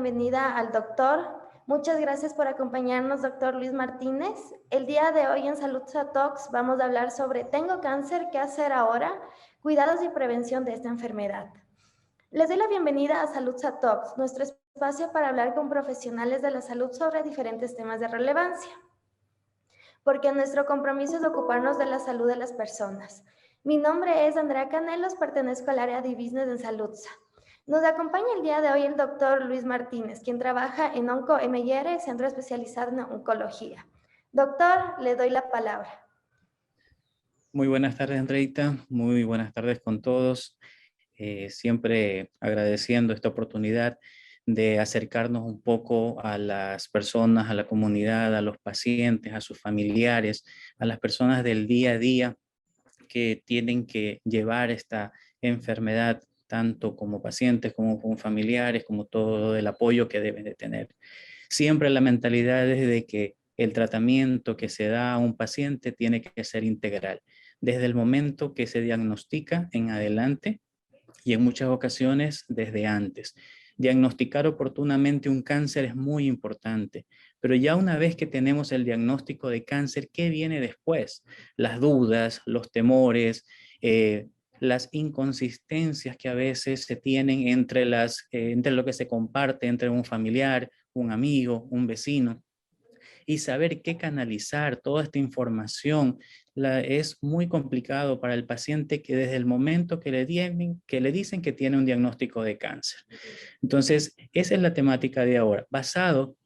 bienvenida al doctor. Muchas gracias por acompañarnos, doctor Luis Martínez. El día de hoy en Saludza Talks vamos a hablar sobre ¿tengo cáncer? ¿Qué hacer ahora? Cuidados y prevención de esta enfermedad. Les doy la bienvenida a Saludza Talks, nuestro espacio para hablar con profesionales de la salud sobre diferentes temas de relevancia. Porque nuestro compromiso es ocuparnos de la salud de las personas. Mi nombre es Andrea Canelos, pertenezco al área de business en Saludza. Nos acompaña el día de hoy el doctor Luis Martínez, quien trabaja en OncoMR, centro especializado en oncología. Doctor, le doy la palabra. Muy buenas tardes, Andreita. Muy buenas tardes con todos. Siempre agradeciendo esta oportunidad de acercarnos un poco a las personas, a la comunidad, a los pacientes, a sus familiares, a las personas del día a día que tienen que llevar esta enfermedad, tanto como pacientes, como familiares, como todo el apoyo que deben de tener. Siempre la mentalidad es de que el tratamiento que se da a un paciente tiene que ser integral, desde el momento que se diagnostica en adelante y en muchas ocasiones desde antes. Diagnosticar oportunamente un cáncer es muy importante, pero ya una vez que tenemos el diagnóstico de cáncer, ¿qué viene después? Las dudas, los temores, las inconsistencias que a veces se tienen entre lo que se comparte entre un familiar, un amigo, un vecino, y saber qué canalizar toda esta información es muy complicado para el paciente que desde el momento que le dicen que tiene un diagnóstico de cáncer. Entonces, esa es la temática de ahora, basado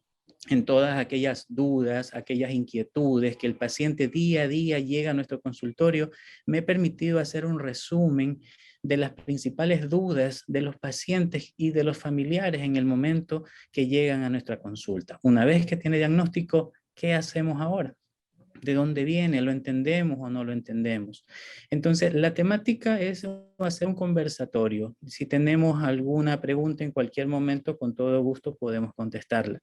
en todas aquellas dudas, aquellas inquietudes que el paciente día a día llega a nuestro consultorio. Me he permitido hacer un resumen de las principales dudas de los pacientes y de los familiares en el momento que llegan a nuestra consulta. Una vez que tiene diagnóstico, ¿qué hacemos ahora? ¿De dónde viene? ¿Lo entendemos o no lo entendemos? Entonces, la temática es hacer un conversatorio. Si tenemos alguna pregunta en cualquier momento, con todo gusto podemos contestarla.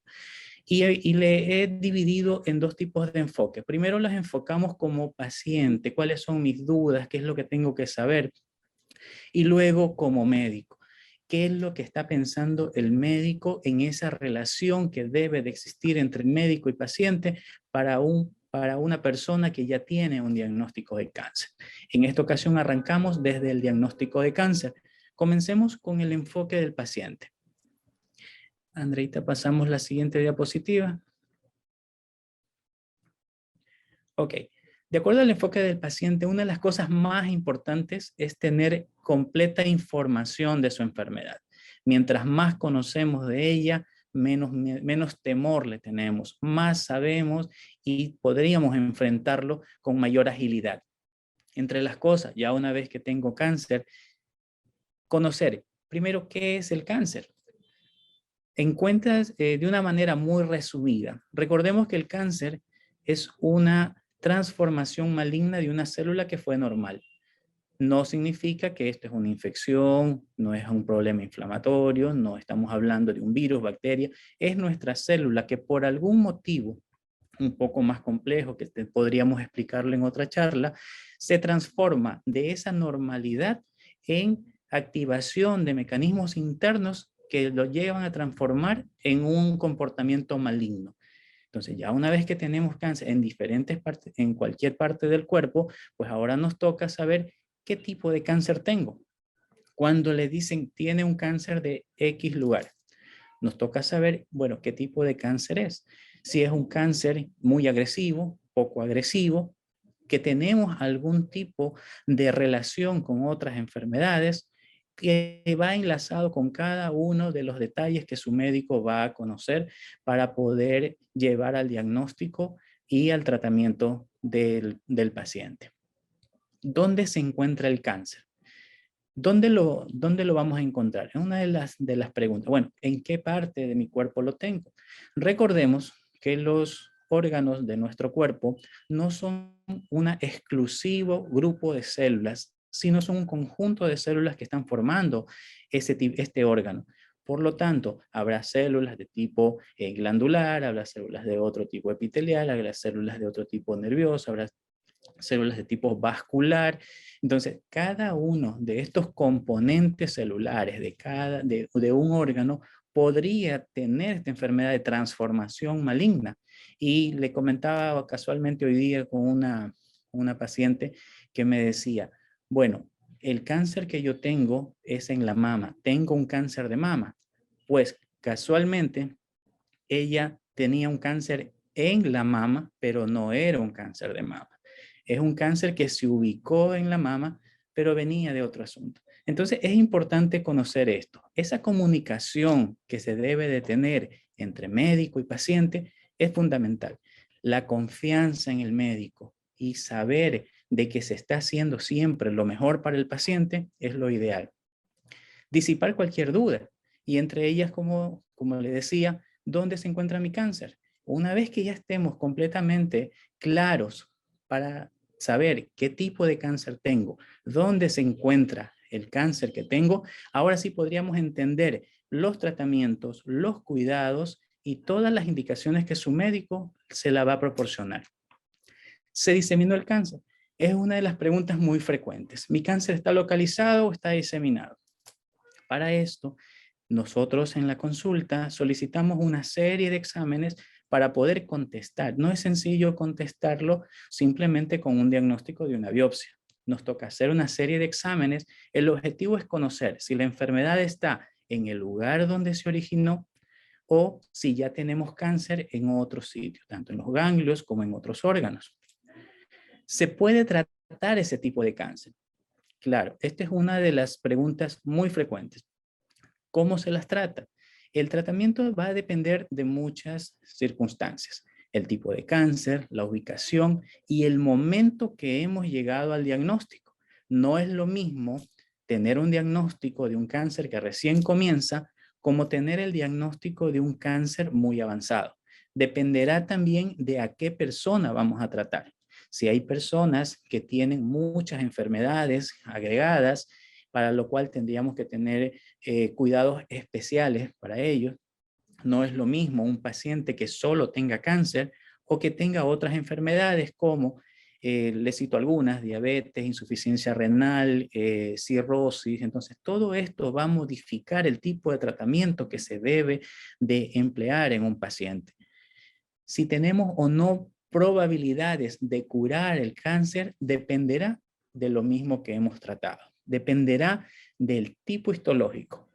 Y le he dividido en dos tipos de enfoque. Primero las enfocamos como paciente, cuáles son mis dudas, qué es lo que tengo que saber. Y luego como médico, qué es lo que está pensando el médico en esa relación que debe de existir entre médico y paciente para una persona que ya tiene un diagnóstico de cáncer. En esta ocasión arrancamos desde el diagnóstico de cáncer. Comencemos con el enfoque del paciente. Andreita, pasamos la siguiente diapositiva. Ok, de acuerdo al enfoque del paciente, una de las cosas más importantes es tener completa información de su enfermedad. Mientras más conocemos de ella, menos temor le tenemos, más sabemos y podríamos enfrentarlo con mayor agilidad. Entre las cosas, ya una vez que tengo cáncer, conocer primero qué es el cáncer. Encuentras de una manera muy resumida. Recordemos que el cáncer es una transformación maligna de una célula que fue normal. No significa que esto es una infección, no es un problema inflamatorio, no estamos hablando de un virus, bacteria, es nuestra célula que por algún motivo un poco más complejo que podríamos explicarlo en otra charla, se transforma de esa normalidad en activación de mecanismos internos que lo llevan a transformar en un comportamiento maligno. Entonces, ya una vez que tenemos cáncer en diferentes partes, en cualquier parte del cuerpo, pues ahora nos toca saber qué tipo de cáncer tengo. Cuando le dicen tiene un cáncer de X lugar, nos toca saber, bueno, qué tipo de cáncer es. Si es un cáncer muy agresivo, poco agresivo, que tenemos algún tipo de relación con otras enfermedades, que va enlazado con cada uno de los detalles que su médico va a conocer para poder llevar al diagnóstico y al tratamiento del paciente. ¿Dónde se encuentra el cáncer? ¿Dónde lo vamos a encontrar? Es una de las preguntas. Bueno, ¿en qué parte de mi cuerpo lo tengo? Recordemos que los órganos de nuestro cuerpo no son un exclusivo grupo de células, sino son un conjunto de células que están formando este órgano. Por lo tanto, habrá células de tipo glandular, habrá células de otro tipo epitelial, habrá células de otro tipo nervioso, habrá células de tipo vascular. Entonces, cada uno de estos componentes celulares de un órgano podría tener esta enfermedad de transformación maligna. Y le comentaba casualmente hoy día con una paciente que me decía, bueno, el cáncer que yo tengo es en la mama, tengo un cáncer de mama. Pues casualmente ella tenía un cáncer en la mama, pero no era un cáncer de mama. Es un cáncer que se ubicó en la mama, pero venía de otro asunto. Entonces es importante conocer esto. Esa comunicación que se debe de tener entre médico y paciente es fundamental. La confianza en el médico y saber de que se está haciendo siempre lo mejor para el paciente es lo ideal. Disipar cualquier duda y entre ellas, como le decía, ¿dónde se encuentra mi cáncer? Una vez que ya estemos completamente claros para saber qué tipo de cáncer tengo, dónde se encuentra el cáncer que tengo, ahora sí podríamos entender los tratamientos, los cuidados y todas las indicaciones que su médico se la va a proporcionar. ¿Se diseminó el cáncer? Es una de las preguntas muy frecuentes. ¿Mi cáncer está localizado o está diseminado? Para esto, nosotros en la consulta solicitamos una serie de exámenes para poder contestar. No es sencillo contestarlo simplemente con un diagnóstico de una biopsia. Nos toca hacer una serie de exámenes. El objetivo es conocer si la enfermedad está en el lugar donde se originó o si ya tenemos cáncer en otro sitio, tanto en los ganglios como en otros órganos. ¿Se puede tratar ese tipo de cáncer? Claro, esta es una de las preguntas muy frecuentes. ¿Cómo se las trata? El tratamiento va a depender de muchas circunstancias. El tipo de cáncer, la ubicación y el momento que hemos llegado al diagnóstico. No es lo mismo tener un diagnóstico de un cáncer que recién comienza como tener el diagnóstico de un cáncer muy avanzado. Dependerá también de a qué persona vamos a tratar. Si hay personas que tienen muchas enfermedades agregadas, para lo cual tendríamos que tener cuidados especiales para ellos. No es lo mismo un paciente que solo tenga cáncer o que tenga otras enfermedades como, le cito algunas, diabetes, insuficiencia renal, cirrosis. Entonces, todo esto va a modificar el tipo de tratamiento que se debe de emplear en un paciente. Si tenemos o no probabilidades de curar el cáncer, dependerá de lo mismo que hemos tratado. Dependerá del tipo histológico,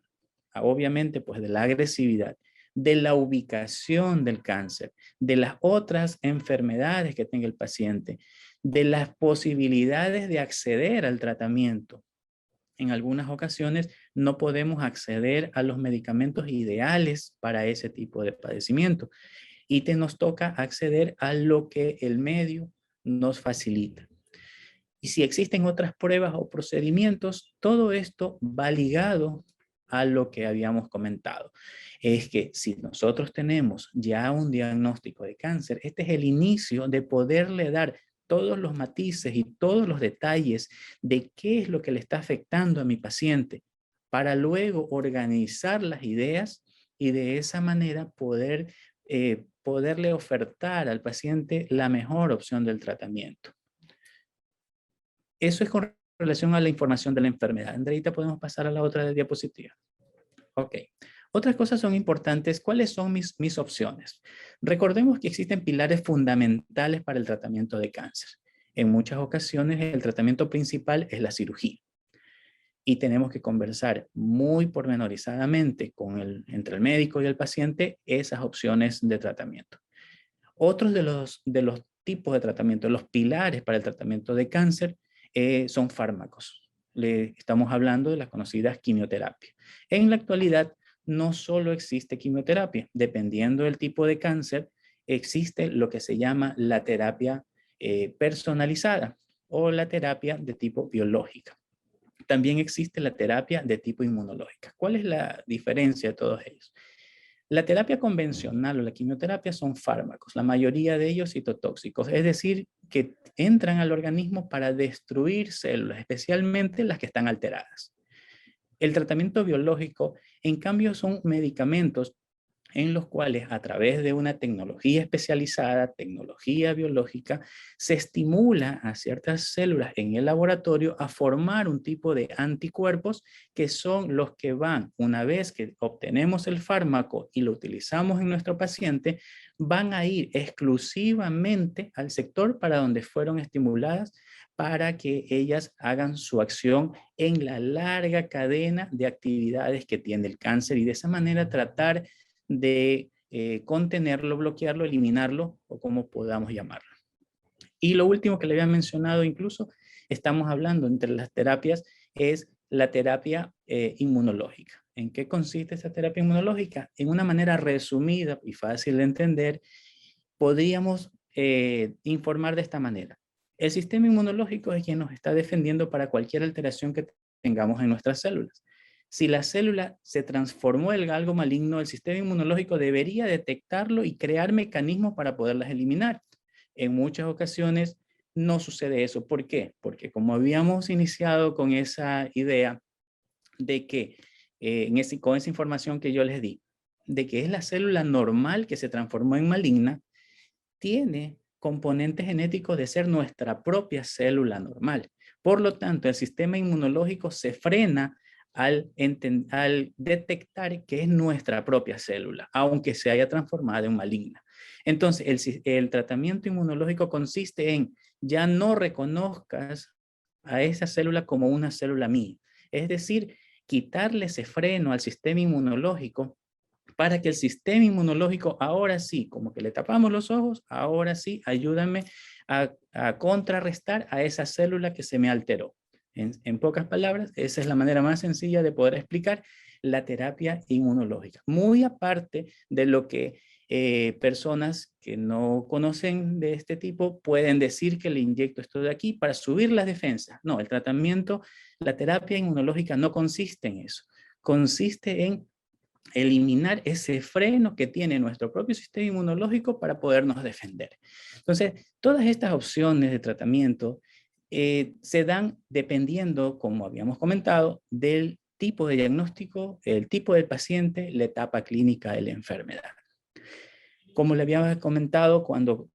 obviamente pues de la agresividad, de la ubicación del cáncer, de las otras enfermedades que tenga el paciente, de las posibilidades de acceder al tratamiento. En algunas ocasiones no podemos acceder a los medicamentos ideales para ese tipo de padecimiento y nos toca acceder a lo que el medio nos facilita. Y si existen otras pruebas o procedimientos, todo esto va ligado a lo que habíamos comentado. Es que si nosotros tenemos ya un diagnóstico de cáncer, este es el inicio de poderle dar todos los matices y todos los detalles de qué es lo que le está afectando a mi paciente, para luego organizar las ideas y de esa manera poderle ofertar al paciente la mejor opción del tratamiento. Eso es con relación a la información de la enfermedad. Andreita, podemos pasar a la otra diapositiva. Ok. Otras cosas son importantes. ¿Cuáles son mis opciones? Recordemos que existen pilares fundamentales para el tratamiento de cáncer. En muchas ocasiones el tratamiento principal es la cirugía. Y tenemos que conversar muy pormenorizadamente entre el médico y el paciente esas opciones de tratamiento. Otros de los tipos de tratamiento, los pilares para el tratamiento de cáncer, son fármacos. Estamos hablando de las conocidas quimioterapias. En la actualidad, no solo existe quimioterapia. Dependiendo del tipo de cáncer, existe lo que se llama la terapia personalizada o la terapia de tipo biológica. También existe la terapia de tipo inmunológica. ¿Cuál es la diferencia de todos ellos? La terapia convencional o la quimioterapia son fármacos, la mayoría de ellos citotóxicos, es decir, que entran al organismo para destruir células, especialmente las que están alteradas. El tratamiento biológico, en cambio, son medicamentos en los cuales a través de una tecnología especializada, tecnología biológica, se estimula a ciertas células en el laboratorio a formar un tipo de anticuerpos que son los que van, una vez que obtenemos el fármaco y lo utilizamos en nuestro paciente, van a ir exclusivamente al sector para donde fueron estimuladas para que ellas hagan su acción en la larga cadena de actividades que tiene el cáncer y de esa manera tratar de contenerlo, bloquearlo, eliminarlo o como podamos llamarlo. Y lo último que le había mencionado incluso, estamos hablando entre las terapias, es la terapia inmunológica. ¿En qué consiste esta terapia inmunológica? En una manera resumida y fácil de entender, podríamos informar de esta manera. El sistema inmunológico es quien nos está defendiendo para cualquier alteración que tengamos en nuestras células. Si la célula se transformó en algo maligno, el sistema inmunológico debería detectarlo y crear mecanismos para poderlas eliminar. En muchas ocasiones no sucede eso. ¿Por qué? Porque como habíamos iniciado con esa idea de que, con esa información que yo les di, de que es la célula normal que se transformó en maligna, tiene componentes genéticos de ser nuestra propia célula normal. Por lo tanto, el sistema inmunológico se frena al detectar que es nuestra propia célula, aunque se haya transformado en maligna. Entonces, el tratamiento inmunológico consiste en ya no reconozcas a esa célula como una célula mía. Es decir, quitarle ese freno al sistema inmunológico para que el sistema inmunológico ahora sí, como que le tapamos los ojos, ahora sí, ayúdame a contrarrestar a esa célula que se me alteró. En pocas palabras, esa es la manera más sencilla de poder explicar la terapia inmunológica. Muy aparte de lo que personas que no conocen de este tipo pueden decir que le inyecto esto de aquí para subir las defensas. No, el tratamiento, la terapia inmunológica no consiste en eso. Consiste en eliminar ese freno que tiene nuestro propio sistema inmunológico para podernos defender. Entonces, todas estas opciones de tratamiento se dan dependiendo, como habíamos comentado, del tipo de diagnóstico, el tipo del paciente, la etapa clínica de la enfermedad. Como le había comentado cuando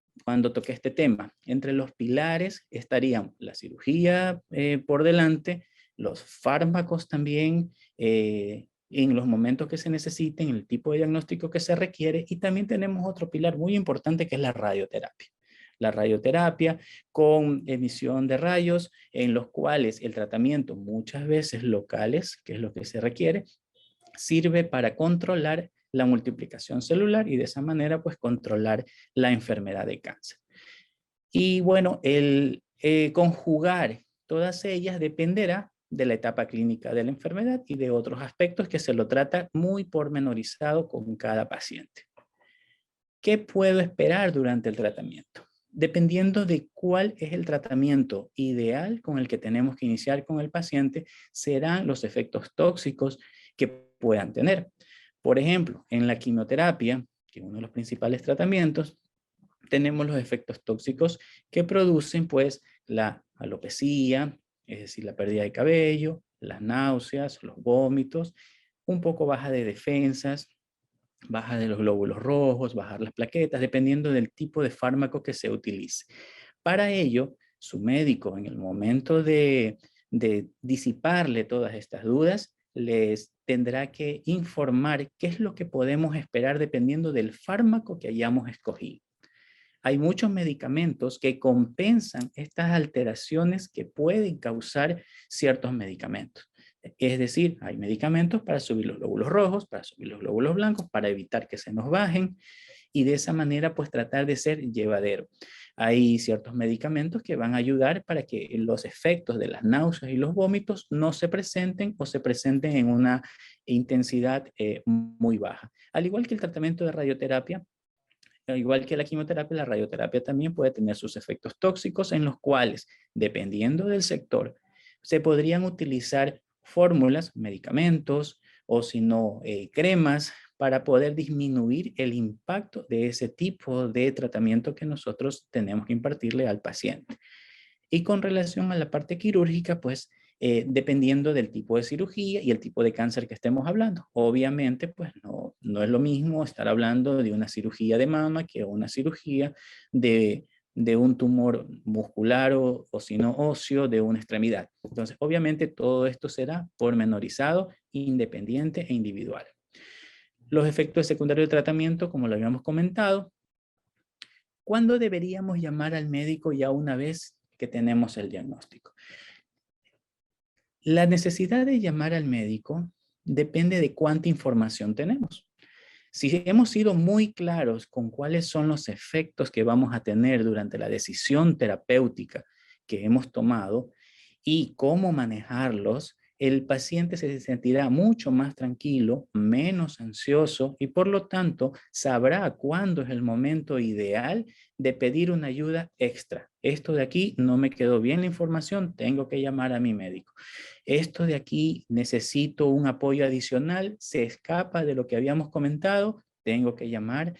toqué este tema, entre los pilares estarían la cirugía por delante, los fármacos también, en los momentos que se necesiten, el tipo de diagnóstico que se requiere, y también tenemos otro pilar muy importante que es la radioterapia. La radioterapia con emisión de rayos en los cuales el tratamiento, muchas veces locales, que es lo que se requiere, sirve para controlar la multiplicación celular y de esa manera pues controlar la enfermedad de cáncer. Y bueno, el conjugar todas ellas dependerá de la etapa clínica de la enfermedad y de otros aspectos que se lo trata muy pormenorizado con cada paciente. ¿Qué puedo esperar durante el tratamiento? Dependiendo de cuál es el tratamiento ideal con el que tenemos que iniciar con el paciente, serán los efectos tóxicos que puedan tener. Por ejemplo, en la quimioterapia, que es uno de los principales tratamientos, tenemos los efectos tóxicos que producen pues la alopecia, es decir, la pérdida de cabello, las náuseas, los vómitos, un poco baja de defensas, baja de los glóbulos rojos, bajar las plaquetas, dependiendo del tipo de fármaco que se utilice. Para ello, su médico, en el momento de disiparle todas estas dudas, les tendrá que informar qué es lo que podemos esperar dependiendo del fármaco que hayamos escogido. Hay muchos medicamentos que compensan estas alteraciones que pueden causar ciertos medicamentos. Es decir, hay medicamentos para subir los glóbulos rojos, para subir los glóbulos blancos, para evitar que se nos bajen y de esa manera pues tratar de ser llevadero. Hay ciertos medicamentos que van a ayudar para que los efectos de las náuseas y los vómitos no se presenten o se presenten en una intensidad muy baja. Al igual que el tratamiento de radioterapia, igual que la quimioterapia, la radioterapia también puede tener sus efectos tóxicos en los cuales, dependiendo del sector, se podrían utilizar fórmulas, medicamentos o si no, cremas para poder disminuir el impacto de ese tipo de tratamiento que nosotros tenemos que impartirle al paciente. Y con relación a la parte quirúrgica, pues dependiendo del tipo de cirugía y el tipo de cáncer que estemos hablando. Obviamente, pues No es lo mismo estar hablando de una cirugía de mama que una cirugía de un tumor muscular o si no óseo de una extremidad. Entonces, obviamente todo esto será pormenorizado, independiente e individual. Los efectos secundarios del tratamiento, como lo habíamos comentado. ¿Cuándo deberíamos llamar al médico ya una vez que tenemos el diagnóstico? La necesidad de llamar al médico depende de cuánta información tenemos. Si hemos sido muy claros con cuáles son los efectos que vamos a tener durante la decisión terapéutica que hemos tomado y cómo manejarlos, el paciente se sentirá mucho más tranquilo, menos ansioso y por lo tanto sabrá cuándo es el momento ideal de pedir una ayuda extra. Esto de aquí no me quedó bien la información, tengo que llamar a mi médico. Esto de aquí necesito un apoyo adicional, se escapa de lo que habíamos comentado, tengo que llamar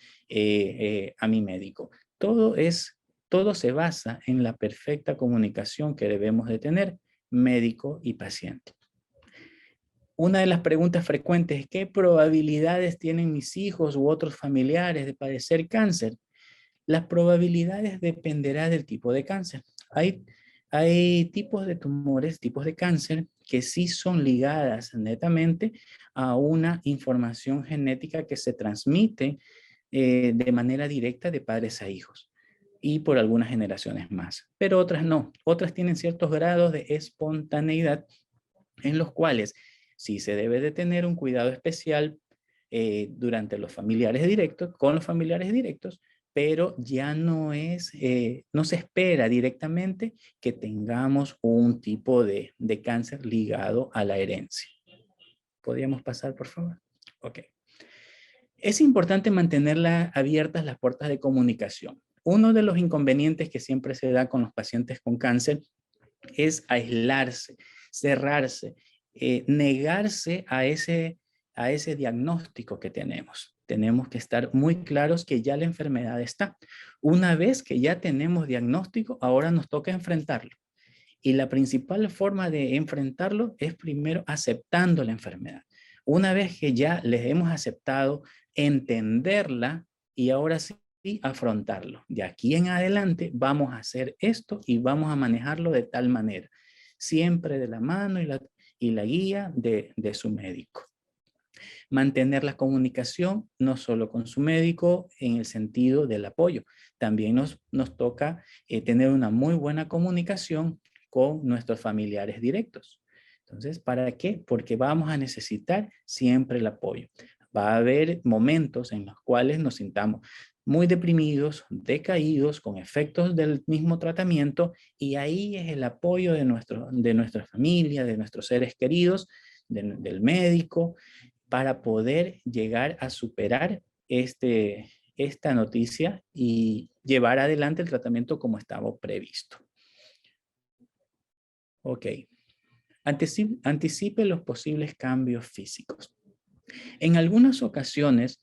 a mi médico. Todo se basa en la perfecta comunicación que debemos de tener médico y paciente. Una de las preguntas frecuentes es ¿qué probabilidades tienen mis hijos u otros familiares de padecer cáncer? Las probabilidades dependerá del tipo de cáncer. Hay tipos de tumores, tipos de cáncer que sí son ligadas netamente a una información genética que se transmite de manera directa de padres a hijos y por algunas generaciones más. Pero otras no. Otras tienen ciertos grados de espontaneidad en los cuales sí se debe de tener un cuidado especial durante los familiares directos, con los familiares directos, pero ya no no se espera directamente que tengamos un tipo de cáncer ligado a la herencia. ¿Podríamos pasar, por favor? Ok. Es importante mantener abiertas las puertas de comunicación. Uno de los inconvenientes que siempre se da con los pacientes con cáncer es aislarse, cerrarse, negarse a ese diagnóstico que tenemos. Tenemos que estar muy claros que ya la enfermedad está. Una vez que ya tenemos diagnóstico, ahora nos toca enfrentarlo. Y la principal forma de enfrentarlo es primero aceptando la enfermedad. Una vez que ya les hemos aceptado, entenderla y ahora sí afrontarlo. De aquí en adelante vamos a hacer esto y vamos a manejarlo de tal manera. Siempre de la mano y la guía de su médico. Mantener la comunicación no solo con su médico en el sentido del apoyo, también nos toca tener una muy buena comunicación con nuestros familiares directos. Entonces, ¿para qué? Porque vamos a necesitar siempre el apoyo. Va a haber momentos en los cuales nos sintamos muy deprimidos, decaídos, con efectos del mismo tratamiento, y ahí es el apoyo de nuestra familia, de nuestros seres queridos, del médico, para poder llegar a superar esta noticia y llevar adelante el tratamiento como estaba previsto. Ok. Anticipe los posibles cambios físicos. En algunas ocasiones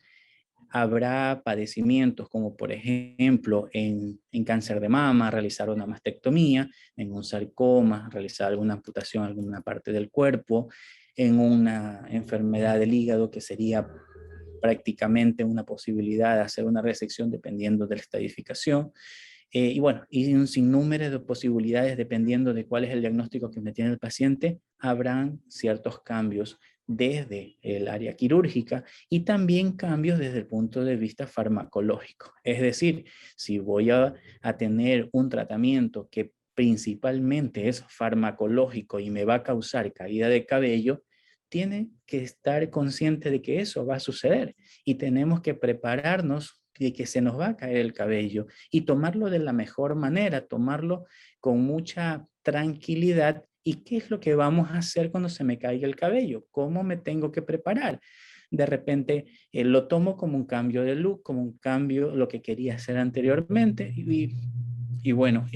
habrá padecimientos como por ejemplo en cáncer de mama, realizar una mastectomía, en un sarcoma, realizar alguna amputación en alguna parte del cuerpo, en una enfermedad del hígado que sería prácticamente una posibilidad de hacer una resección dependiendo de la estadificación. Y bueno, y un sinnúmero de posibilidades dependiendo de cuál es el diagnóstico que me tiene el paciente, habrán ciertos cambios desde el área quirúrgica y también cambios desde el punto de vista farmacológico. Es decir, si voy a tener un tratamiento que principalmente es farmacológico y me va a causar caída de cabello, tiene que estar consciente de que eso va a suceder y tenemos que prepararnos de que se nos va a caer el cabello y tomarlo de la mejor manera, tomarlo con mucha tranquilidad. ¿Y qué es lo que vamos a hacer cuando se me caiga el cabello? ¿Cómo me tengo que preparar? De repente lo tomo como un cambio de look, como un cambio, lo que quería hacer anteriormente y bueno,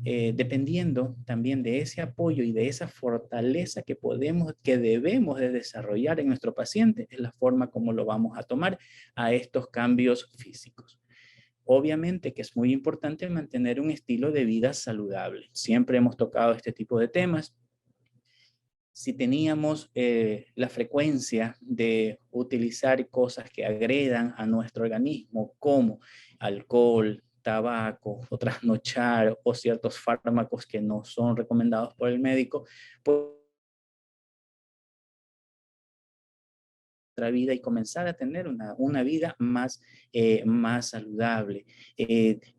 dependiendo también de ese apoyo y de esa fortaleza que debemos de desarrollar en nuestro paciente, es la forma como lo vamos a tomar a estos cambios físicos. Obviamente que es muy importante mantener un estilo de vida saludable. Siempre hemos tocado este tipo de temas. si teníamos la frecuencia de utilizar cosas que agredan a nuestro organismo, como alcohol, tabaco, o trasnochar o ciertos fármacos que no son recomendados por el médico, pues nuestra vida y comenzar a tener una vida más saludable.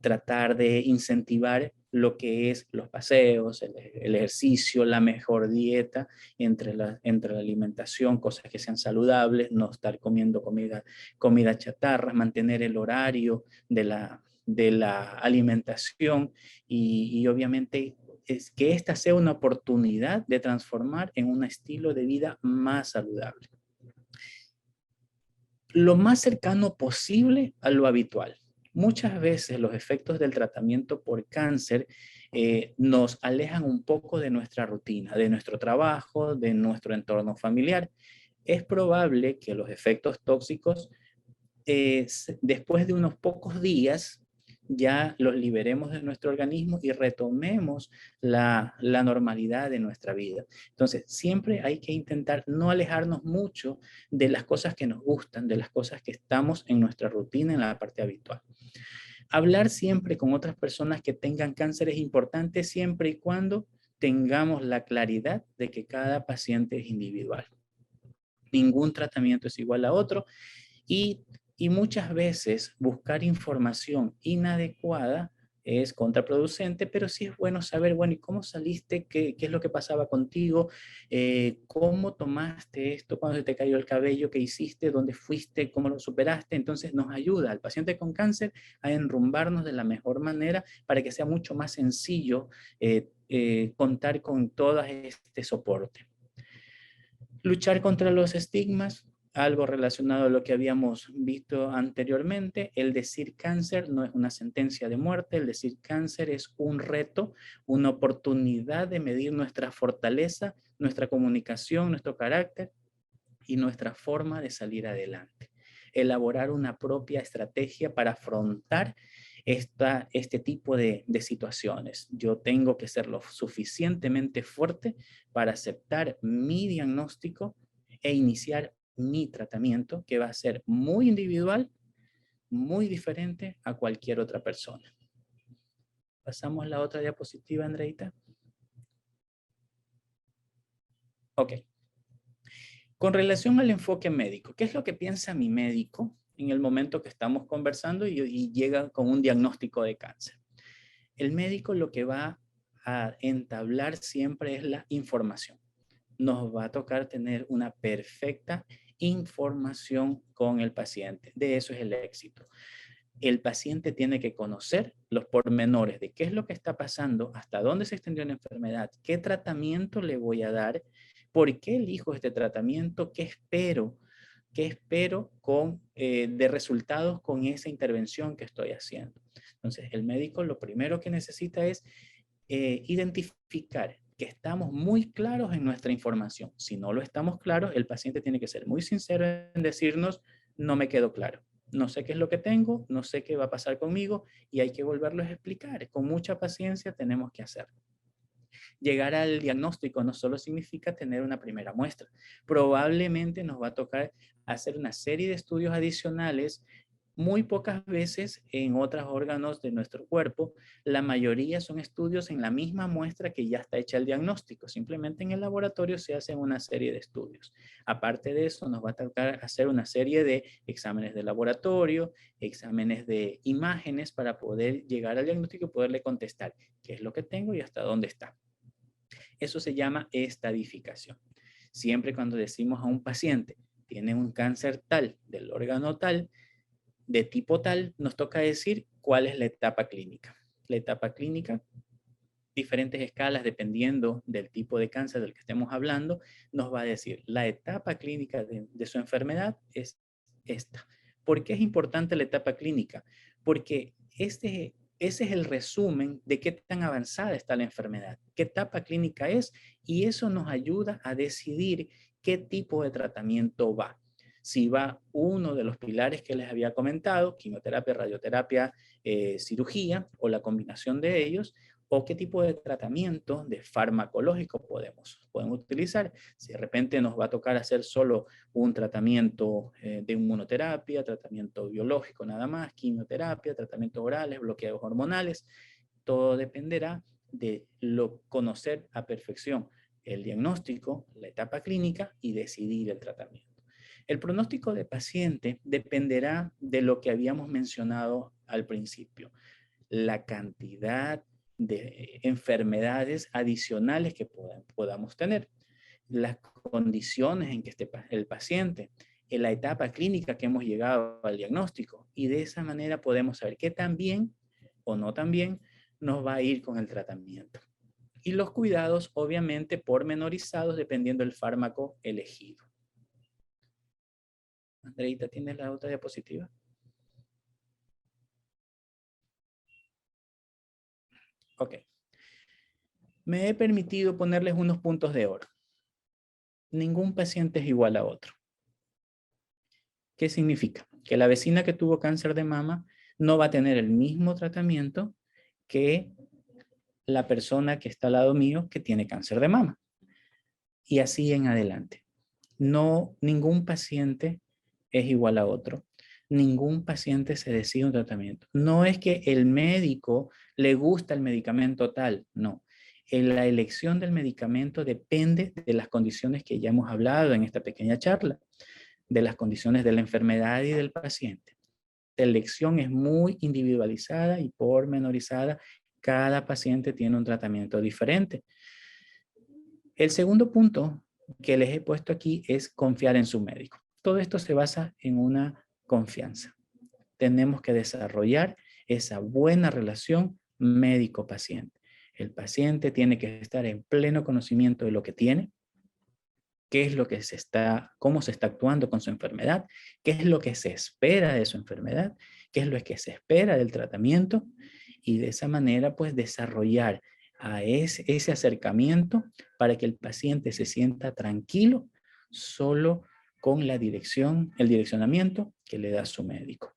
Tratar de incentivar lo que es los paseos, el ejercicio, la mejor dieta entre la alimentación, cosas que sean saludables, no estar comiendo comida chatarra, mantener el horario de la alimentación y obviamente es que esta sea una oportunidad de transformar en un estilo de vida más saludable. Lo más cercano posible a lo habitual. Muchas veces los efectos del tratamiento por cáncer nos alejan un poco de nuestra rutina, de nuestro trabajo, de nuestro entorno familiar. Es probable que los efectos tóxicos después de unos pocos días ya los liberemos de nuestro organismo y retomemos la normalidad de nuestra vida. Entonces, siempre hay que intentar no alejarnos mucho de las cosas que nos gustan, de las cosas que estamos en nuestra rutina, en la parte habitual. Hablar siempre con otras personas que tengan cáncer es importante siempre y cuando tengamos la claridad de que cada paciente es individual. Ningún tratamiento es igual a otro y, y muchas veces buscar información inadecuada es contraproducente, pero sí es bueno saber, bueno, ¿y cómo saliste? ¿Qué es lo que pasaba contigo? ¿Cómo tomaste esto? ¿Cuándo se te cayó el cabello? ¿Qué hiciste? ¿Dónde fuiste? ¿Cómo lo superaste? Entonces nos ayuda al paciente con cáncer a enrumbarnos de la mejor manera para que sea mucho más sencillo contar con todo este soporte. Luchar contra los estigmas, algo relacionado a lo que habíamos visto anteriormente. El decir cáncer no es una sentencia de muerte, el decir cáncer es un reto, una oportunidad de medir nuestra fortaleza, nuestra comunicación, nuestro carácter y nuestra forma de salir adelante. Elaborar una propia estrategia para afrontar este tipo de situaciones. Yo tengo que ser lo suficientemente fuerte para aceptar mi diagnóstico e iniciar mi tratamiento, que va a ser muy individual, muy diferente a cualquier otra persona. Pasamos a la otra diapositiva, Andreita. Ok. Con relación al enfoque médico, ¿qué es lo que piensa mi médico en el momento que estamos conversando y llega con un diagnóstico de cáncer? El médico lo que va a entablar siempre es la información. Nos va a tocar tener una perfecta información con el paciente. De eso es el éxito. El paciente tiene que conocer los pormenores de qué es lo que está pasando, hasta dónde se extendió la enfermedad, qué tratamiento le voy a dar, por qué elijo este tratamiento, qué espero de resultados con esa intervención que estoy haciendo. Entonces, el médico lo primero que necesita es identificar que estamos muy claros en nuestra información. Si no lo estamos claros, el paciente tiene que ser muy sincero en decirnos, no me quedó claro. No sé qué es lo que tengo, no sé qué va a pasar conmigo y hay que volverlo a explicar. Con mucha paciencia tenemos que hacerlo. Llegar al diagnóstico no solo significa tener una primera muestra. Probablemente nos va a tocar hacer una serie de estudios adicionales muy pocas veces en otros órganos de nuestro cuerpo. La mayoría son estudios en la misma muestra que ya está hecha el diagnóstico. Simplemente en el laboratorio se hacen una serie de estudios. Aparte de eso, nos va a tocar hacer una serie de exámenes de laboratorio, exámenes de imágenes para poder llegar al diagnóstico y poderle contestar qué es lo que tengo y hasta dónde está. Eso se llama estadificación. Siempre cuando decimos a un paciente, tiene un cáncer tal, del órgano tal, de tipo tal, nos toca decir cuál es la etapa clínica. La etapa clínica, diferentes escalas dependiendo del tipo de cáncer del que estemos hablando, nos va a decir la etapa clínica de su enfermedad es esta. ¿Por qué es importante la etapa clínica? Porque ese es el resumen de qué tan avanzada está la enfermedad, qué etapa clínica es, y eso nos ayuda a decidir qué tipo de tratamiento va. Si va uno de los pilares que les había comentado, quimioterapia, radioterapia, cirugía o la combinación de ellos, o qué tipo de tratamiento de farmacológico podemos utilizar. Si de repente nos va a tocar hacer solo un tratamiento de inmunoterapia, tratamiento biológico nada más, quimioterapia, tratamientos orales, bloqueos hormonales, todo dependerá de conocer a perfección el diagnóstico, la etapa clínica y decidir el tratamiento. El pronóstico de paciente dependerá de lo que habíamos mencionado al principio, la cantidad de enfermedades adicionales que podamos tener, las condiciones en que esté el paciente, en la etapa clínica que hemos llegado al diagnóstico, y de esa manera podemos saber qué tan bien o no tan bien nos va a ir con el tratamiento. Y los cuidados, obviamente, pormenorizados dependiendo del fármaco elegido. Andreita, ¿tienes la otra diapositiva? Ok. Me he permitido ponerles unos puntos de oro. Ningún paciente es igual a otro. ¿Qué significa? Que la vecina que tuvo cáncer de mama no va a tener el mismo tratamiento que la persona que está al lado mío que tiene cáncer de mama. Y así en adelante. No, ningún paciente es igual a otro. Ningún paciente se decide un tratamiento. No es que el médico le gusta el medicamento tal, no. La elección del medicamento depende de las condiciones que ya hemos hablado en esta pequeña charla, de las condiciones de la enfermedad y del paciente. La elección es muy individualizada y pormenorizada. Cada paciente tiene un tratamiento diferente. El segundo punto que les he puesto aquí es confiar en su médico. Todo esto se basa en una confianza. Tenemos que desarrollar esa buena relación médico-paciente. El paciente tiene que estar en pleno conocimiento de lo que tiene, qué es lo que cómo se está actuando con su enfermedad, qué es lo que se espera de su enfermedad, qué es lo que se espera del tratamiento, y de esa manera pues desarrollar a ese acercamiento para que el paciente se sienta tranquilo solo con el direccionamiento que le da su médico.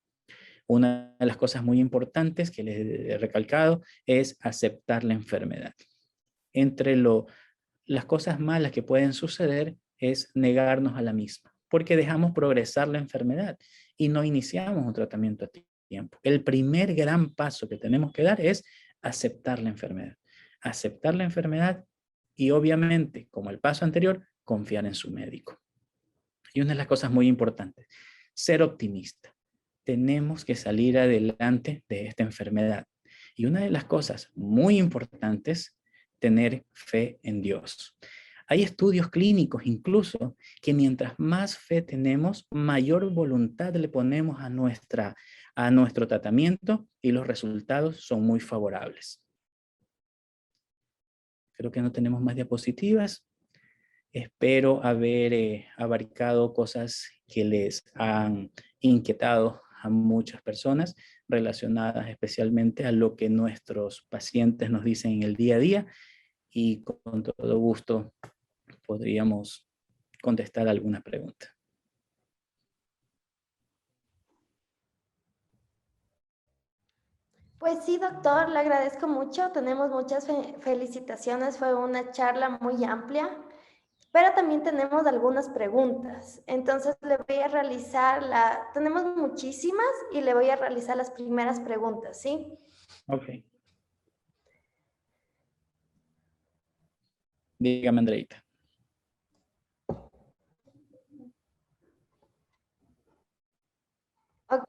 Una de las cosas muy importantes que les he recalcado es aceptar la enfermedad. Entre las cosas malas que pueden suceder es negarnos a la misma, porque dejamos progresar la enfermedad y no iniciamos un tratamiento a tiempo. El primer gran paso que tenemos que dar es aceptar la enfermedad. Aceptar la enfermedad y obviamente, como el paso anterior, confiar en su médico. Y una de las cosas muy importantes, ser optimista. Tenemos que salir adelante de esta enfermedad. Y una de las cosas muy importantes, tener fe en Dios. Hay estudios clínicos incluso que mientras más fe tenemos, mayor voluntad le ponemos a nuestro tratamiento y los resultados son muy favorables. Creo que no tenemos más diapositivas. Espero haber abarcado cosas que les han inquietado a muchas personas relacionadas especialmente a lo que nuestros pacientes nos dicen en el día a día, y con todo gusto podríamos contestar algunas preguntas. Pues sí, doctor, le agradezco mucho. Tenemos muchas felicitaciones. Fue una charla muy amplia, pero también tenemos algunas preguntas. Entonces le voy a realizar tenemos muchísimas y le voy a realizar las primeras preguntas, ¿sí? Ok. Dígame, Andreita. Ok.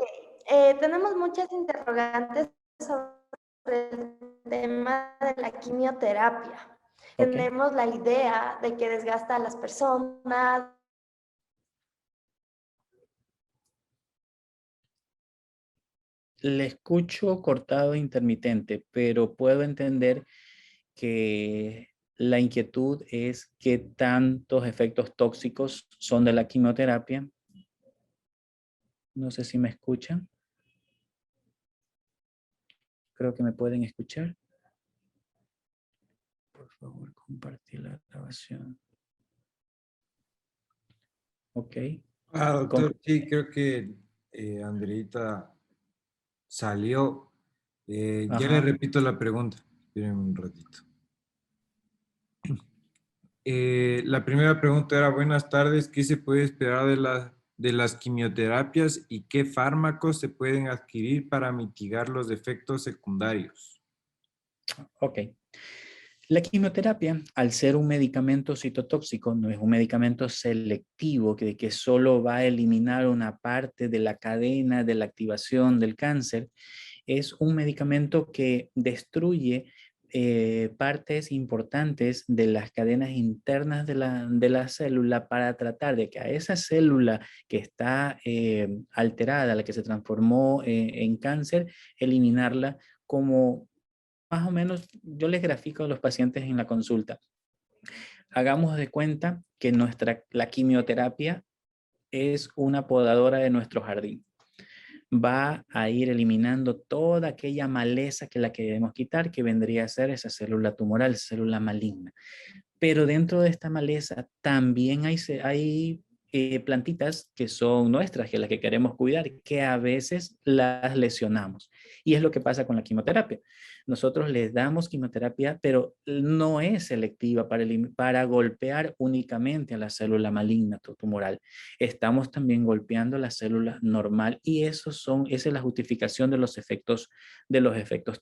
Tenemos muchas interrogantes sobre el tema de la quimioterapia. Ok. Tenemos la idea de que desgasta a las personas. Le escucho cortado e intermitente, pero puedo entender que la inquietud es qué tantos efectos tóxicos son de la quimioterapia. No sé si me escuchan. Creo que me pueden escuchar. Por favor, compartir la grabación. Ok. Doctor, sí, creo que Andreita salió. Ya le Ajá. repito la pregunta. Esperen un ratito. La primera pregunta era, buenas tardes, ¿qué se puede esperar de las quimioterapias y qué fármacos se pueden adquirir para mitigar los efectos secundarios? Ok. La quimioterapia, al ser un medicamento citotóxico, no es un medicamento selectivo que solo va a eliminar una parte de la cadena de la activación del cáncer. Es un medicamento que destruye partes importantes de las cadenas internas de la célula para tratar de que a esa célula que está alterada, la que se transformó en cáncer, eliminarla como más o menos. Yo les grafico a los pacientes en la consulta. Hagamos de cuenta que la quimioterapia es una podadora de nuestro jardín. Va a ir eliminando toda aquella maleza que la queremos quitar, que vendría a ser esa célula tumoral, célula maligna. Pero dentro de esta maleza también hay plantitas que son nuestras, que las que queremos cuidar, que a veces las lesionamos. Y es lo que pasa con la quimioterapia. Nosotros les damos quimioterapia, pero no es selectiva para golpear únicamente a la célula maligna tumoral. Estamos también golpeando la célula normal y esa es la justificación de los efectos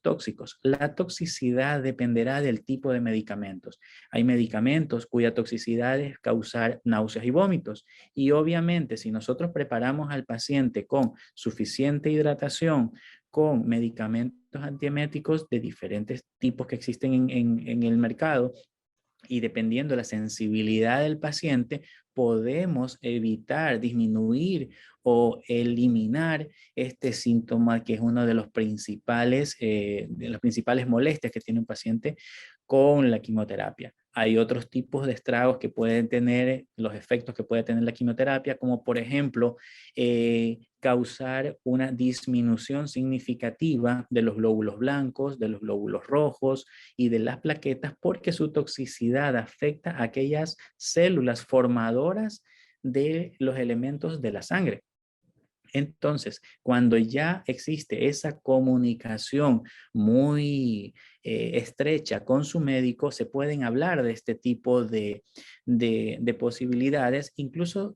tóxicos. La toxicidad dependerá del tipo de medicamentos. Hay medicamentos cuya toxicidad es causar náuseas y vómitos. Y obviamente, si nosotros preparamos al paciente con suficiente hidratación, con medicamentos antieméticos de diferentes tipos que existen en el mercado, y dependiendo de la sensibilidad del paciente, podemos evitar, disminuir o eliminar este síntoma que es uno de las principales molestias que tiene un paciente con la quimioterapia. Hay otros tipos de estragos que pueden tener, los efectos que puede tener la quimioterapia, como por ejemplo, causar una disminución significativa de los glóbulos blancos, de los glóbulos rojos y de las plaquetas, porque su toxicidad afecta a aquellas células formadoras de los elementos de la sangre. Entonces, cuando ya existe esa comunicación muy estrecha con su médico, se pueden hablar de este tipo de posibilidades, incluso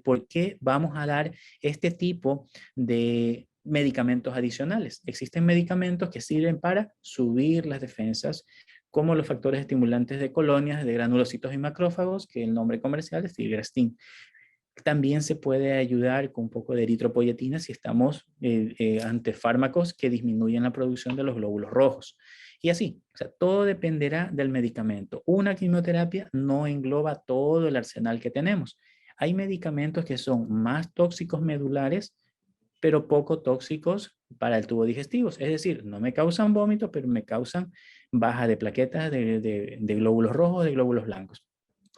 por qué vamos a dar este tipo de medicamentos adicionales. Existen medicamentos que sirven para subir las defensas, como los factores estimulantes de colonias de granulocitos y macrófagos, que el nombre comercial es filgrastim. También se puede ayudar con un poco de eritropoyetina si estamos ante fármacos que disminuyen la producción de los glóbulos rojos. Y así, o sea, todo dependerá del medicamento. Una quimioterapia no engloba todo el arsenal que tenemos. Hay medicamentos que son más tóxicos medulares, pero poco tóxicos para el tubo digestivo. Es decir, no me causan vómito, pero me causan baja de plaquetas de glóbulos rojos, de glóbulos blancos.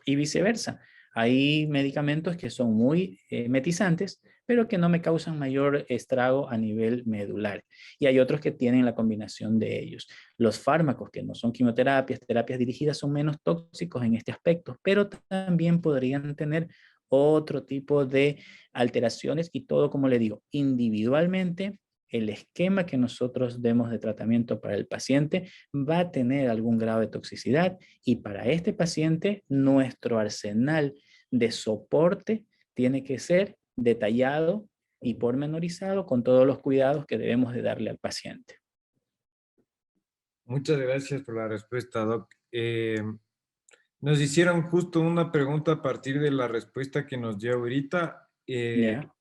Y viceversa. Hay medicamentos que son muy metizantes, pero que no me causan mayor estrago a nivel medular. Y hay otros que tienen la combinación de ellos. Los fármacos que no son quimioterapias, terapias dirigidas, son menos tóxicos en este aspecto, pero también podrían tener otro tipo de alteraciones y todo, como le digo, individualmente. El esquema que nosotros demos de tratamiento para el paciente va a tener algún grado de toxicidad, y para este paciente nuestro arsenal de soporte tiene que ser detallado y pormenorizado con todos los cuidados que debemos de darle al paciente. Muchas gracias por la respuesta, Doc. Nos hicieron justo una pregunta a partir de la respuesta que nos dio ahorita. ¿Ya?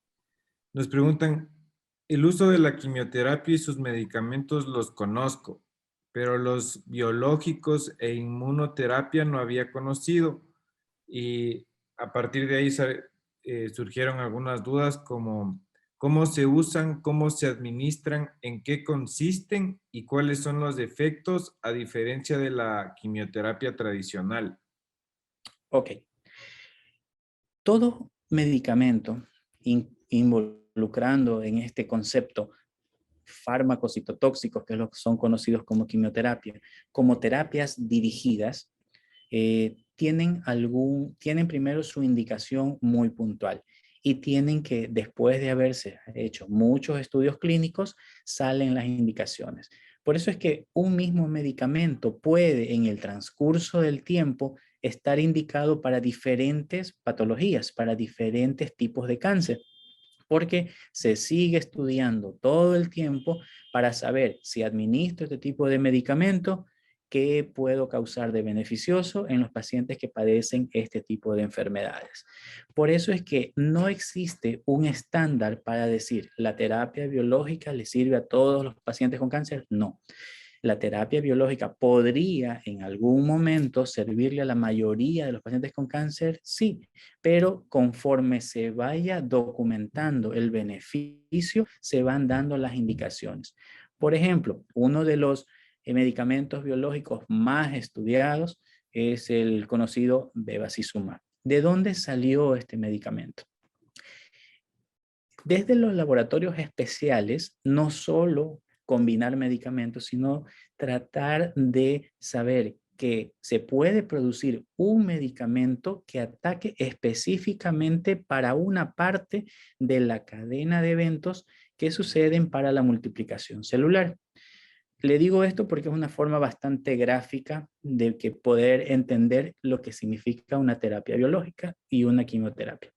Nos preguntan, el uso de la quimioterapia y sus medicamentos los conozco, pero los biológicos e inmunoterapia no había conocido. Y a partir de ahí surgieron algunas dudas como cómo se usan, cómo se administran, en qué consisten y cuáles son los efectos a diferencia de la quimioterapia tradicional. Ok. Todo medicamento involucrando en este concepto fármacos citotóxicos, que son conocidos como quimioterapia, como terapias dirigidas, tienen primero su indicación muy puntual, y tienen que, después de haberse hecho muchos estudios clínicos, salen las indicaciones. Por eso es que un mismo medicamento puede en el transcurso del tiempo estar indicado para diferentes patologías, para diferentes tipos de cáncer, porque se sigue estudiando todo el tiempo para saber si administro este tipo de medicamento, qué puedo causar de beneficioso en los pacientes que padecen este tipo de enfermedades. Por eso es que no existe un estándar para decir la terapia biológica le sirve a todos los pacientes con cáncer. No. La terapia biológica podría en algún momento servirle a la mayoría de los pacientes con cáncer, sí, pero conforme se vaya documentando el beneficio, se van dando las indicaciones. Por ejemplo, uno de los medicamentos biológicos más estudiados es el conocido bevacizumab. ¿De dónde salió este medicamento? Desde los laboratorios especiales, no solo combinar medicamentos, sino tratar de saber que se puede producir un medicamento que ataque específicamente para una parte de la cadena de eventos que suceden para la multiplicación celular. Le digo esto porque es una forma bastante gráfica de que poder entender lo que significa una terapia biológica y una quimioterapia.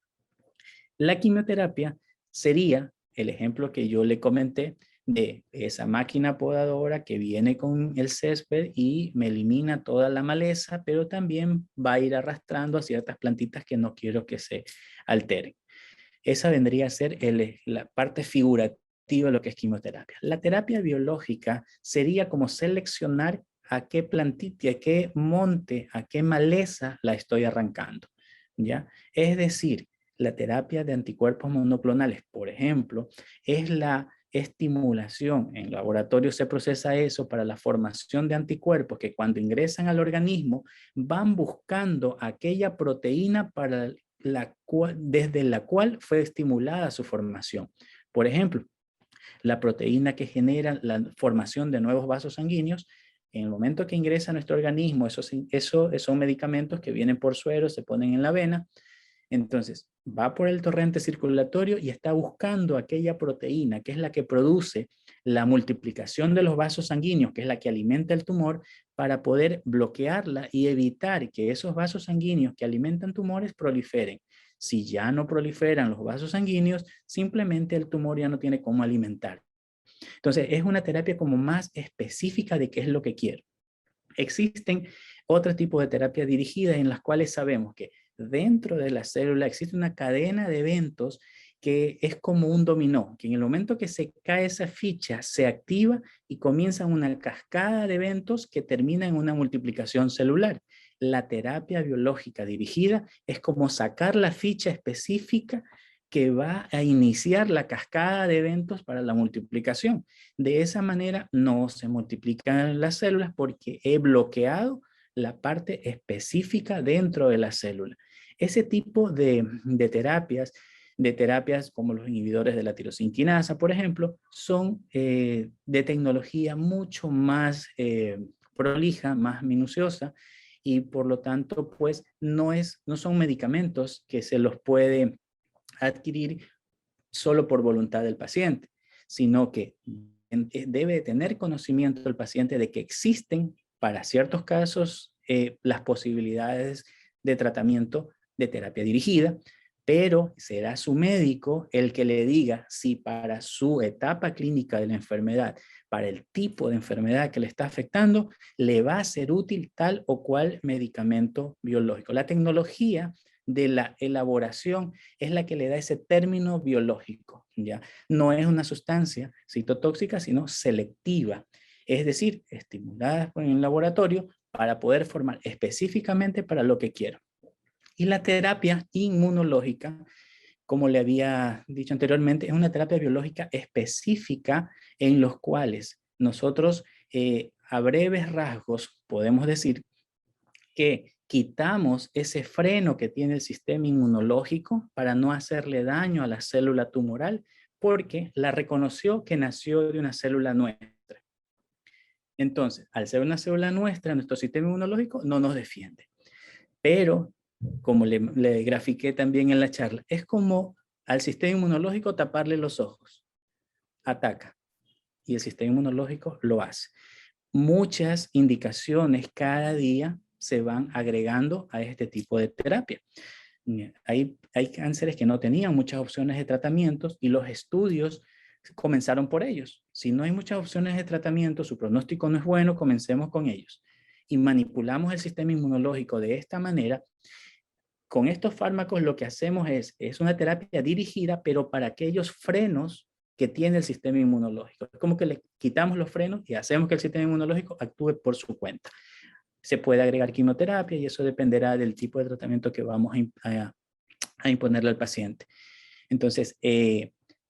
La quimioterapia sería el ejemplo que yo le comenté de esa máquina podadora que viene con el césped y me elimina toda la maleza, pero también va a ir arrastrando a ciertas plantitas que no quiero que se alteren. Esa vendría a ser la parte figurativa de lo que es quimioterapia. La terapia biológica sería como seleccionar a qué plantita, a qué monte, a qué maleza la estoy arrancando, ¿ya? Es decir, la terapia de anticuerpos monoclonales, por ejemplo, es la estimulación. En laboratorio se procesa eso para la formación de anticuerpos que cuando ingresan al organismo van buscando aquella proteína para desde la cual fue estimulada su formación. Por ejemplo, la proteína que genera la formación de nuevos vasos sanguíneos, en el momento que ingresa a nuestro organismo, esos son medicamentos que vienen por suero, se ponen en la vena. Entonces, va por el torrente circulatorio y está buscando aquella proteína que es la que produce la multiplicación de los vasos sanguíneos, que es la que alimenta el tumor, para poder bloquearla y evitar que esos vasos sanguíneos que alimentan tumores proliferen. Si ya no proliferan los vasos sanguíneos, simplemente el tumor ya no tiene cómo alimentar. Entonces, es una terapia como más específica de qué es lo que quiero. Existen otro tipo de terapia dirigida en las cuales sabemos que dentro de la célula existe una cadena de eventos que es como un dominó, que en el momento que se cae esa ficha se activa y comienza una cascada de eventos que termina en una multiplicación celular. La terapia biológica dirigida es como sacar la ficha específica que va a iniciar la cascada de eventos para la multiplicación. De esa manera no se multiplican las células porque he bloqueado la parte específica dentro de la célula. Ese tipo de terapias como los inhibidores de la tirosina, por ejemplo, son de tecnología mucho más prolija, más minuciosa, y por lo tanto, pues no son medicamentos que se los puede adquirir solo por voluntad del paciente, sino que debe tener conocimiento el paciente de que existen para ciertos casos las posibilidades de tratamiento de terapia dirigida, pero será su médico el que le diga si para su etapa clínica de la enfermedad, para el tipo de enfermedad que le está afectando, le va a ser útil tal o cual medicamento biológico. La tecnología de la elaboración es la que le da ese término biológico, ¿ya? No es una sustancia citotóxica, sino selectiva, es decir, estimulada en el laboratorio para poder formar específicamente para lo que quiero. Y la terapia inmunológica, como le había dicho anteriormente, es una terapia biológica específica en los cuales nosotros, a breves rasgos, podemos decir que quitamos ese freno que tiene el sistema inmunológico para no hacerle daño a la célula tumoral, porque la reconoció que nació de una célula nuestra. Entonces, al ser una célula nuestra, nuestro sistema inmunológico no nos defiende. Pero, como le grafiqué también en la charla, es como al sistema inmunológico taparle los ojos. Ataca. y el sistema inmunológico lo hace. Muchas indicaciones cada día se van agregando a este tipo de terapia. Hay cánceres que no tenían muchas opciones de tratamientos y los estudios comenzaron por ellos. Si no hay muchas opciones de tratamiento, su pronóstico no es bueno, comencemos con ellos. Y manipulamos el sistema inmunológico de esta manera. Con estos fármacos lo que hacemos es una terapia dirigida, pero para aquellos frenos que tiene el sistema inmunológico. Es como que le quitamos los frenos y hacemos que el sistema inmunológico actúe por su cuenta. Se puede agregar quimioterapia y eso dependerá del tipo de tratamiento que vamos a imponerle al paciente. Entonces,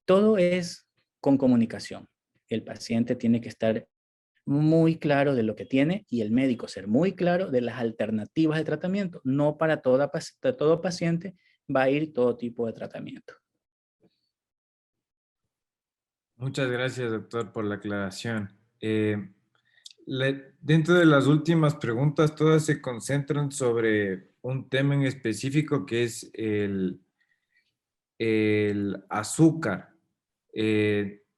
todo es con comunicación. El paciente tiene que estar muy claro de lo que tiene y el médico ser muy claro de las alternativas de tratamiento. No para todo paciente va a ir todo tipo de tratamiento. Muchas gracias, doctor, por la aclaración. Dentro de las últimas preguntas, todas se concentran sobre un tema en específico que es el azúcar.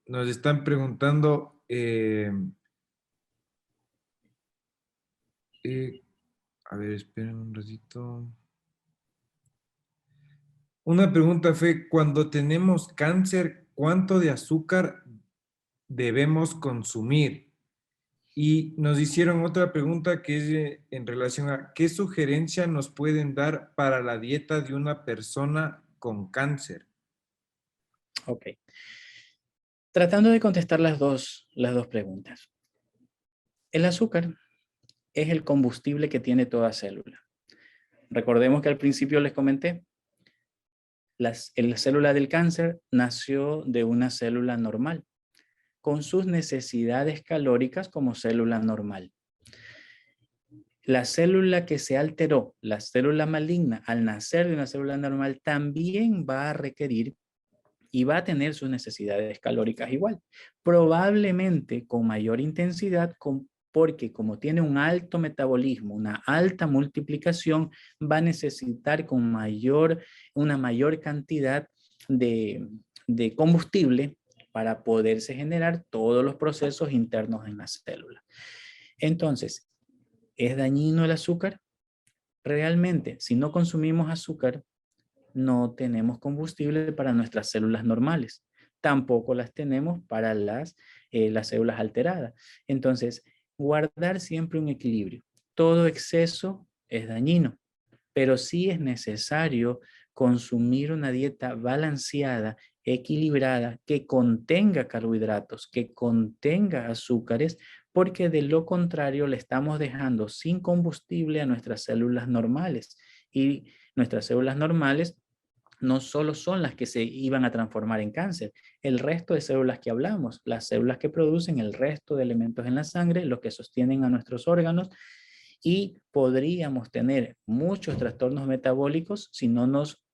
Nos están preguntando, a ver, esperen un ratito. Una pregunta fue, cuando tenemos cáncer, ¿cuánto de azúcar debemos consumir? Y nos hicieron otra pregunta que es en relación a ¿qué sugerencia nos pueden dar para la dieta de una persona con cáncer? Ok. Tratando de contestar las dos preguntas. El azúcar es el combustible que tiene toda célula. Recordemos que al principio les comenté, la célula del cáncer nació de una célula normal, con sus necesidades calóricas como célula normal. La célula que se alteró, la célula maligna, al nacer de una célula normal, también va a requerir y va a tener sus necesidades calóricas igual. Probablemente con mayor intensidad, porque como tiene un alto metabolismo, una alta multiplicación, va a necesitar una mayor cantidad de combustible para poderse generar todos los procesos internos en la célula. Entonces, ¿es dañino el azúcar? Realmente, si no consumimos azúcar, no tenemos combustible para nuestras células normales. Tampoco las tenemos para las células alteradas. Entonces, guardar siempre un equilibrio. Todo exceso es dañino, pero sí es necesario consumir una dieta balanceada, equilibrada, que contenga carbohidratos, que contenga azúcares, porque de lo contrario le estamos dejando sin combustible a nuestras células normales. Y nuestras células normales no solo son las que se iban a transformar en cáncer, el resto de células que hablamos, las células que producen el resto de elementos en la sangre, los que sostienen a nuestros órganos, y podríamos tener muchos trastornos metabólicos si no nos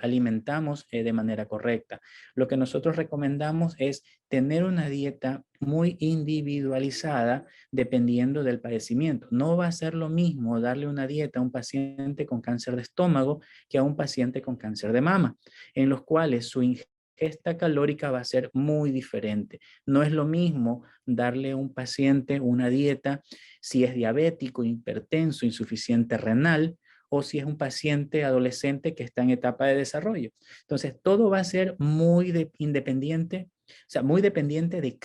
alimentamos de manera correcta. Lo que nosotros recomendamos es tener una dieta muy individualizada dependiendo del padecimiento. No va a ser lo mismo darle una dieta a un paciente con cáncer de estómago que a un paciente con cáncer de mama, en los cuales su ingesta calórica va a ser muy diferente. No es lo mismo darle a un paciente una dieta si es diabético, hipertenso, insuficiente renal, o si es un paciente adolescente que está en etapa de desarrollo. Entonces, todo va a ser muy independiente, o sea, muy dependiente de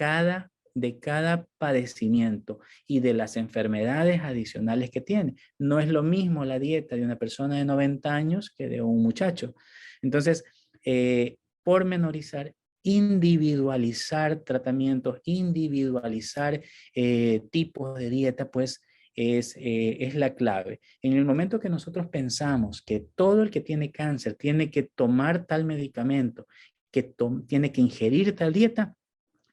cada padecimiento y de las enfermedades adicionales que tiene. No es lo mismo la dieta de una persona de 90 años que de un muchacho. Entonces, pormenorizar, individualizar tratamientos, individualizar tipos de dieta, pues es la clave. En el momento que nosotros pensamos que todo el que tiene cáncer tiene que tomar tal medicamento, que tiene que ingerir tal dieta,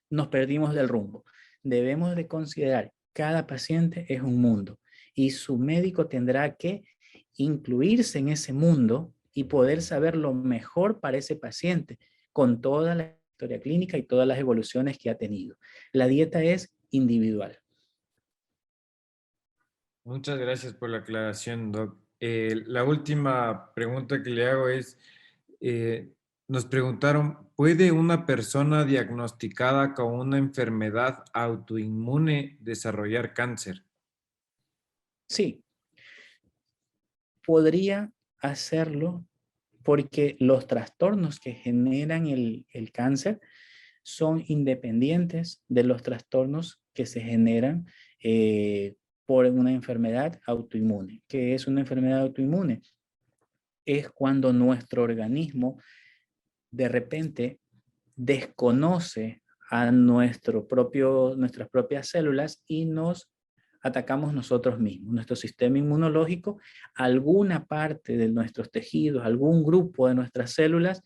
nos perdimos del rumbo. Debemos de considerar cada paciente es un mundo y su médico tendrá que incluirse en ese mundo y poder saber lo mejor para ese paciente con toda la historia clínica y todas las evoluciones que ha tenido. La dieta es individual. Muchas gracias por la aclaración, Doc. La última pregunta que le hago es, Nos preguntaron, ¿puede una persona diagnosticada con una enfermedad autoinmune desarrollar cáncer? Sí, podría hacerlo porque los trastornos que generan el cáncer son independientes de los trastornos que se generan por una enfermedad autoinmune. ¿Qué es una enfermedad autoinmune? Es cuando nuestro organismo de repente desconoce a nuestras propias células y nos atacamos nosotros mismos. Nuestro sistema inmunológico, alguna parte de nuestros tejidos, algún grupo de nuestras células,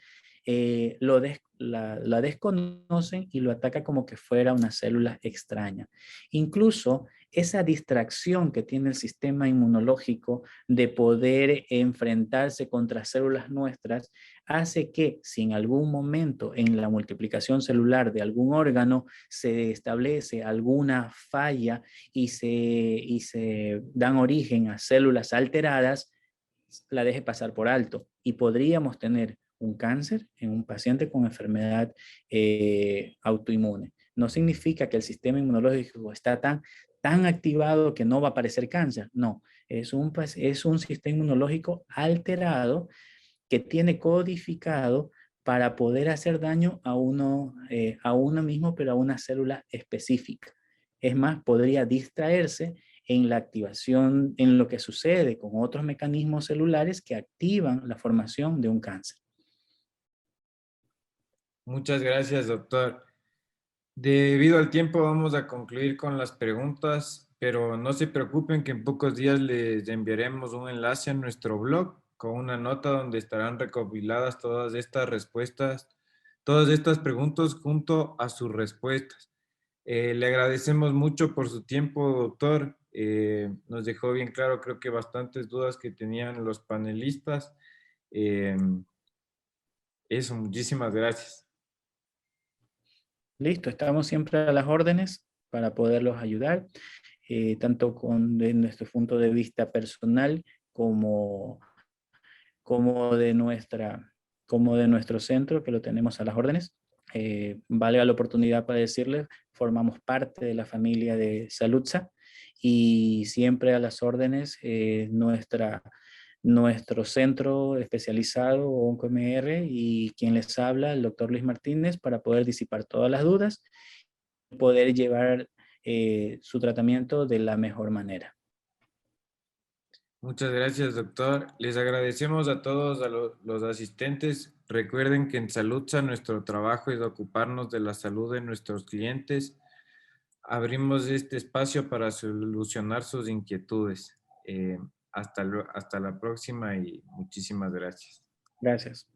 la desconocen y lo ataca como que fuera una célula extraña. Incluso esa distracción que tiene el sistema inmunológico de poder enfrentarse contra células nuestras hace que si en algún momento en la multiplicación celular de algún órgano se establece alguna falla y se dan origen a células alteradas, la deje pasar por alto y podríamos tener un cáncer en un paciente con enfermedad autoinmune. No significa que el sistema inmunológico está tan activado que no va a aparecer cáncer. No, es un sistema inmunológico alterado que tiene codificado para poder hacer daño a uno mismo, pero a una célula específica. Es más, podría distraerse en la activación, en lo que sucede con otros mecanismos celulares que activan la formación de un cáncer. Muchas gracias, doctor. Debido al tiempo vamos a concluir con las preguntas, pero no se preocupen que en pocos días les enviaremos un enlace a nuestro blog con una nota donde estarán recopiladas todas estas respuestas, todas estas preguntas junto a sus respuestas. Le agradecemos mucho por su tiempo, doctor. Nos dejó bien claro, creo que bastantes dudas que tenían los panelistas. Eh, Eso, muchísimas gracias. Listo, estamos siempre a las órdenes para poderlos ayudar, tanto de nuestro punto de vista personal como, como, de como de nuestro centro, que lo tenemos a las órdenes. Valga la oportunidad para decirles, formamos parte de la familia de Salutza y siempre a las órdenes nuestro centro especializado OncoMR y quien les habla, el doctor Luis Martínez, para poder disipar todas las dudas y poder llevar su tratamiento de la mejor manera. Muchas gracias, doctor. Les agradecemos a todos los asistentes. Recuerden que en Salutza nuestro trabajo es ocuparnos de la salud de nuestros clientes. Abrimos este espacio para solucionar sus inquietudes. Hasta la próxima y muchísimas gracias. Gracias.